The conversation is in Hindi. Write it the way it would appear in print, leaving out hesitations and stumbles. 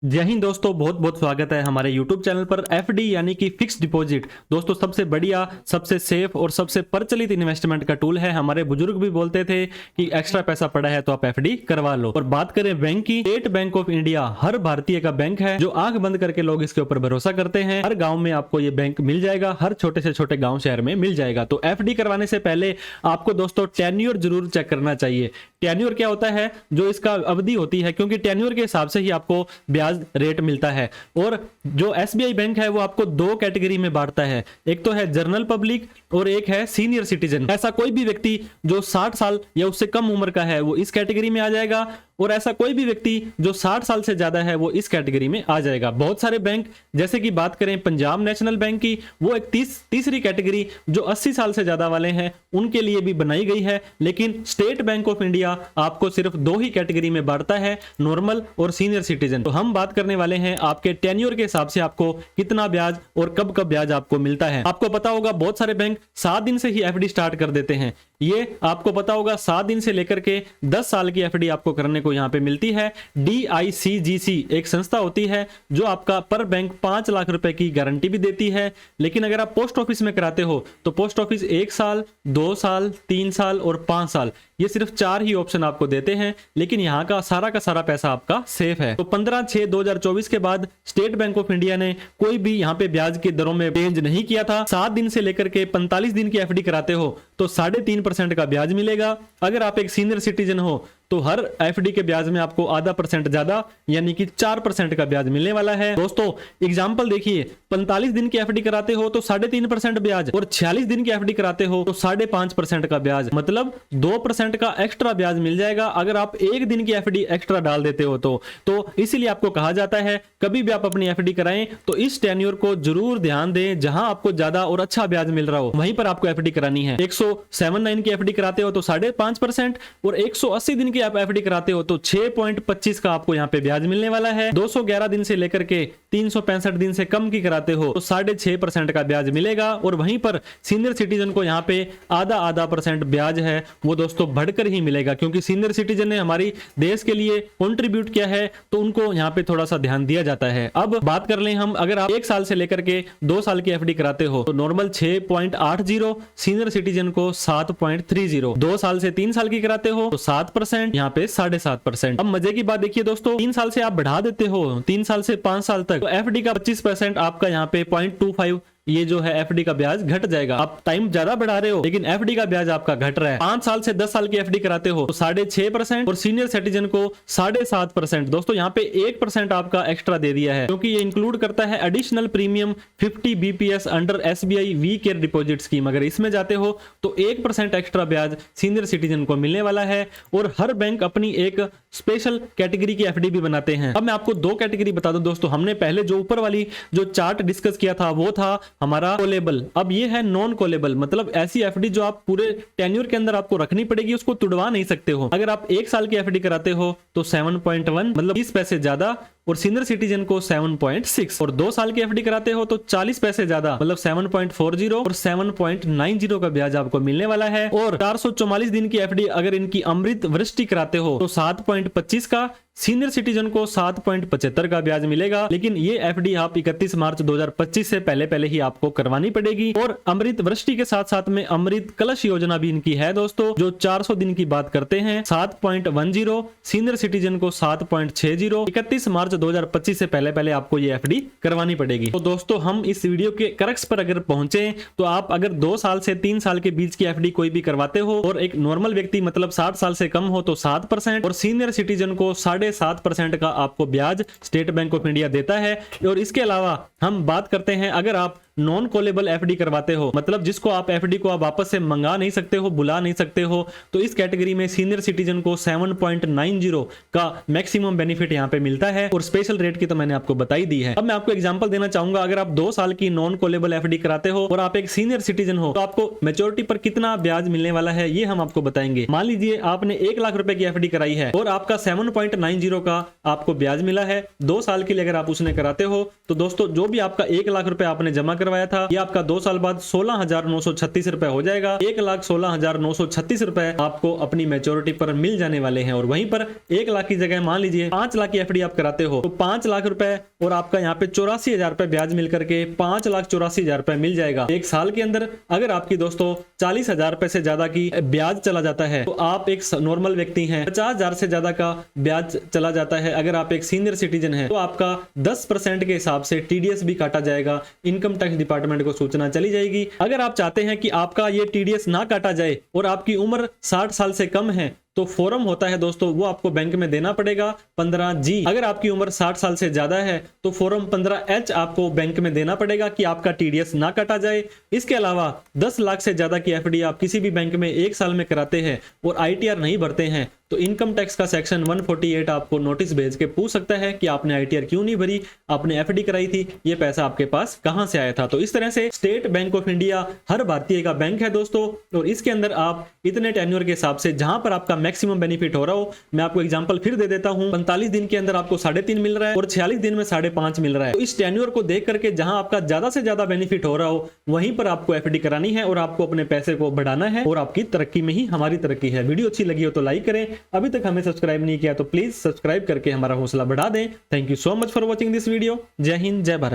जय हिंद दोस्तों, बहुत बहुत स्वागत है हमारे YouTube चैनल पर। एफडी यानी कि फिक्स डिपॉजिट दोस्तों सबसे बढ़िया, सबसे सेफ और सबसे प्रचलित इन्वेस्टमेंट का टूल है। हमारे बुजुर्ग भी बोलते थे कि एक्स्ट्रा पैसा पड़ा है तो आप एफडी करवा लो। और बात करें बैंक की, स्टेट बैंक ऑफ इंडिया हर भारतीय का बैंक है, जो आंख बंद करके लोग इसके ऊपर भरोसा करते हैं। हर गाँव में आपको ये बैंक मिल जाएगा, हर छोटे से छोटे गाँव शहर में मिल जाएगा। तो एफडी करवाने से पहले आपको दोस्तों टेन्योर जरूर चेक करना चाहिए। टेन्योर क्या होता है? जो इसका अवधि होती है, क्योंकि टेन्योर के हिसाब से ही आपको ब्याज रेट मिलता है। और जो एसबीआई बैंक है वो आपको दो कैटेगरी में बांटता है, एक तो है जनरल पब्लिक और एक है सीनियर सिटीजन। ऐसा कोई भी व्यक्ति जो 60 साल या उससे कम उम्र का है वो इस कैटेगरी में आ जाएगा, और ऐसा कोई भी व्यक्ति जो 60 साल से ज्यादा है वो इस कैटेगरी में आ जाएगा। बहुत सारे बैंक, जैसे कि बात करें पंजाब नेशनल बैंक की, वो एक तीसरी कैटेगरी जो 80 साल से ज्यादा वाले हैं उनके लिए भी बनाई गई है। लेकिन स्टेट बैंक ऑफ इंडिया आपको सिर्फ दो ही कैटेगरी में बांटता है, नॉर्मल और सीनियर सिटीजन। तो हम बात करने वाले हैं आपके टेन्योर के हिसाब से आपको कितना ब्याज और कब कब ब्याज आपको मिलता है। आपको पता होगा बहुत सारे बैंक 7 दिन से ही एफडी स्टार्ट कर देते हैं। ये आपको पता होगा 7 दिन से लेकर के 10 साल की एफडी आपको करने को यहाँ पे मिलती है। DICGC एक संस्था होती है जो आपका पर बैंक 5 लाख रुपए की गारंटी भी देती है। लेकिन अगर आप पोस्ट ऑफिस में कराते हो तो पोस्ट ऑफिस 1 साल, 2 साल, 3 साल और 5 साल, ये सिर्फ 4 ही ऑप्शन आपको देते हैं। लेकिन यहाँ का सारा पैसा आपका सेफ है। तो 15/6/2024 के बाद स्टेट बैंक ऑफ इंडिया ने कोई भी यहाँ पे ब्याज की दरों में चेंज नहीं किया था। 7 दिन से लेकर के 45 दिन की एफडी कराते हो तो 3.5% का ब्याज मिलेगा। अगर आप एक सीनियर सिटीजन हो तो हर एफडी के ब्याज में आपको आधा % ज्यादा यानी कि 4% का ब्याज मिलने वाला है। दोस्तों एग्जांपल देखिए, 45 दिन की एफडी कराते हो तो 3.5% ब्याज, और 46 दिन की एफडी कराते हो तो 5.5% का ब्याज, मतलब 2% का एक्स्ट्रा ब्याज मिल जाएगा अगर आप एक दिन की एफडी एक्स्ट्रा डाल देते हो तो इसीलिए आपको कहा जाता है कभी भी आप अपनी एफडी कराएं तो इस टेन्योर को जरूर ध्यान दें। जहां आपको ज्यादा और अच्छा ब्याज मिल रहा हो वहीं पर आपको एफडी करानी है। 179 की एफडी कराते हो तो 5.5%, और 180 दिन की आप एफडी कराते हो तो 6.25 का आपको यहाँ पे ब्याज मिलने वाला है। 211 दिन से लेकर के 365 दिन से कम की कराते हो तो 6.5% का ब्याज मिलेगा। और वहीं पर सीनियर सिटीजन को यहाँ पे आधा % ब्याज है वो दोस्तों बढ़कर ही मिलेगा, क्योंकि सीनियर सिटीजन ने हमारी देश के लिए कंट्रीब्यूट किया है तो उनको यहाँ पे थोड़ा सा ध्यान दिया जाता है। अब बात कर लें हम, अगर आप 1 साल से लेकर के 2 साल की एफडी कराते हो तो नॉर्मल 6.80, सीनियर सिटीजन को 7.30, 2 साल से 3 साल की कराते हो तो 7%, यहाँ पे 7.5%। अब मजे की बात देखिए दोस्तों, 3 साल से आप बढ़ा देते हो 3 साल से 5 साल तक, तो एफडी का 25% आपका यहाँ पे 0.25 ये जो है एफडी का ब्याज घट जाएगा। आप टाइम ज्यादा बढ़ा रहे हो लेकिन एफडी का ब्याज आपका घट रहा है। 5 साल से 10 साल की एफडी कराते हो तो 6.5%, और सीनियर सिटीजन को 7.5%। दोस्तों यहाँ पे 1% आपका एक्स्ट्रा दे दिया है, क्योंकि ये इंक्लूड करता है additional premium 50 BPS under SBI we care deposit scheme. अगर इसमें जाते हो तो 1% एक्स्ट्रा ब्याज सीनियर सिटीजन को मिलने वाला है। और हर बैंक अपनी एक स्पेशल कैटेगरी की एफडी भी बनाते हैं। अब मैं आपको 2 कैटेगरी बता दूं दोस्तों। हमने पहले जो ऊपर वाली जो चार्ट डिस्कस किया था वो था हमारा कॉलेबल। अब ये है नॉन कॉलेबल, मतलब ऐसी एफडी जो आप पूरे टेन्योर के अंदर आपको रखनी पड़ेगी, उसको तुड़वा नहीं सकते हो। अगर आप 1 साल की एफडी कराते हो तो 7.1 मतलब 20 पैसे ज्यादा, और सीनियर सिटीजन को 7.6, और 2 साल की एफडी कराते हो तो 40 पैसे ज्यादा मतलब 7.40 और 7.90 का ब्याज आपको मिलने वाला है। और 444 दिन की एफडी अगर इनकी अमृत वृष्टि कराते हो तो 7.25 का, सीनियर सिटीजन को 7.75 का ब्याज मिलेगा। लेकिन ये एफडी आप 31 मार्च 2025 से पहले ही आपको करवानी पड़ेगी। और अमृत वृष्टि के साथ साथ में अमृत कलश योजना भी इनकी है दोस्तों, जो 400 दिन की बात करते हैं। 7.10, सीनियर सिटीजन को 7.60, 31 मार्च 2025 से पहले आपको ये एफडी करवानी पड़ेगी। तो दोस्तों हम इस वीडियो के क्रक्स पर अगर पहुंचे तो आप अगर 2 साल से 3 साल के बीच की एफडी कोई भी करवाते हो, और एक नॉर्मल व्यक्ति मतलब 60 साल से कम हो तो 7%, और सीनियर सिटीजन को 7.5% का आपको ब्याज स्टेट बैंक ऑफ इंडिया देता है। और इसके अलावा हम बात करते हैं, अगर आप नॉन कॉलेबल एफडी करवाते हो, मतलब जिसको आप एफडी को आप वापस से मंगा नहीं सकते हो, बुला नहीं सकते हो, तो इस कैटेगरी में सीनियर सिटीजन को 7.90 का मैक्सिमम बेनिफिट यहाँ पे मिलता है। और स्पेशल रेट की तो मैंने आपको बताई दी है। अब मैं आपको एग्जांपल देना चाहूंगा, अगर आप 2 साल की नॉन कॉलेबल एफडी कराते हो और आप एक सीनियर सिटीजन हो तो आपको मैच्योरिटी पर कितना ब्याज मिलने वाला है ये हम आपको बताएंगे। मान लीजिए आपने 1 लाख रुपए की एफडी कराई है और आपका 7.90 का आपको ब्याज मिला है। 2 साल के लिए अगर आप उसने कराते हो तो दोस्तों जो भी आपका 1 लाख रुपए आपने जमा करवाया था, ये आपका 2 साल बाद 16,936 रुपए हो जाएगा। 1,16,936 रुपए आपको अपनी मैच्योरिटी पर मिल जाने वाले हैं। और वहीं पर 1 लाख की जगह मान लीजिए 5 लाख की एफडी आप कराते हो तो 5 लाख रुपए और आपका यहाँ पे 84,000 रुपए ब्याज मिल करके 5,84,000 रुपए मिल जाएगा। एक साल के अंदर अगर आपकी दोस्तों 40,000 रुपए से ज्यादा की ब्याज चला जाता है तो आप एक नॉर्मल व्यक्ति हैं, 50,000 से ज्यादा का ब्याज चला जाता है, अगर आप एक सीनियर सिटीजन है तो आपका 10% के हिसाब से टीडीएस भी काटा जाएगा। इनकम टैक्स डिपार्टमेंट को सूचना चली जाएगी। अगर आप चाहते हैं कि आपका ये टीडीएस ना काटा जाए और आपकी उम्र 60 साल से कम है तो फॉर्म होता है दोस्तों, वो आपको बैंक में देना पड़ेगा 15G। अगर आपकी उम्र 60 साल से ज्यादा है तो फॉर्म 15H आपको बैंक में देना पड़ेगा कि आपका टीडीएस ना काटा जाए। इसके अलावा 10 लाख से ज्यादा की एफडी आप किसी भी बैंक में 1 साल में कराते हैं और आईटीआर नहीं भरते हैं तो इनकम टैक्स का सेक्शन 148 आपको नोटिस भेज के पूछ सकता है कि आपने आईटीआर क्यों नहीं भरी, आपने एफडी कराई थी, ये पैसा आपके पास कहां से आया था। तो इस तरह से स्टेट बैंक ऑफ इंडिया हर भारतीय का बैंक है दोस्तों, और इसके अंदर आप इतने टेन्योर के हिसाब से जहां पर आपका मैक्सिमम बेनिफिट हो रहा हो, मैं आपको एग्जांपल फिर दे देता हूं, 45 दिन के अंदर आपको 3.5 मिल रहा है और 46 दिन में 5.5 मिल रहा है। तो इस टेन्योर को देख करके जहां आपका ज्यादा से ज्यादा बेनिफिट हो रहा हो वहीं पर आपको एफडी करानी है और आपको अपने पैसे को बढ़ाना है और आपकी तरक्की में ही हमारी तरक्की है। वीडियो अच्छी लगी हो तो लाइक करें, अभी तक हमें सब्सक्राइब नहीं किया तो प्लीज सब्सक्राइब करके हमारा हौसला बढ़ा दें। Thank you so much for watching this video. जय हिंद, जय भारत।